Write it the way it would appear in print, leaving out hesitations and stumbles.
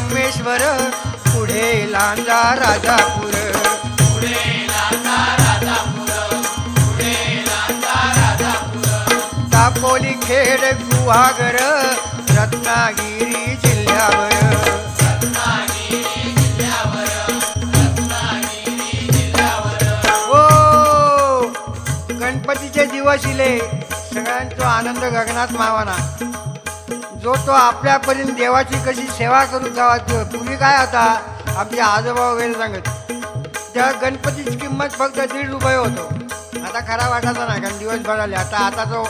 संगमेश्वर, पुढे लांजा राजापूर. दापोली खेड गुहागर, रत्नागिरी जिल्ह्यावर. हो, गणपतीचे दिवस इले, सगळ्यांचा आनंद गगनात मावाना. जो तो आपल्यापर्यंत देवाची कशी सेवा करू जावा. पूर्वी काय होता, आपले आजोबा वगैरे सांगत, त्या गणपतीची किंमत फक्त ₹1.5 होतो. आता खरा वाटायचा नाही, कारण दिवस भराले. आता तो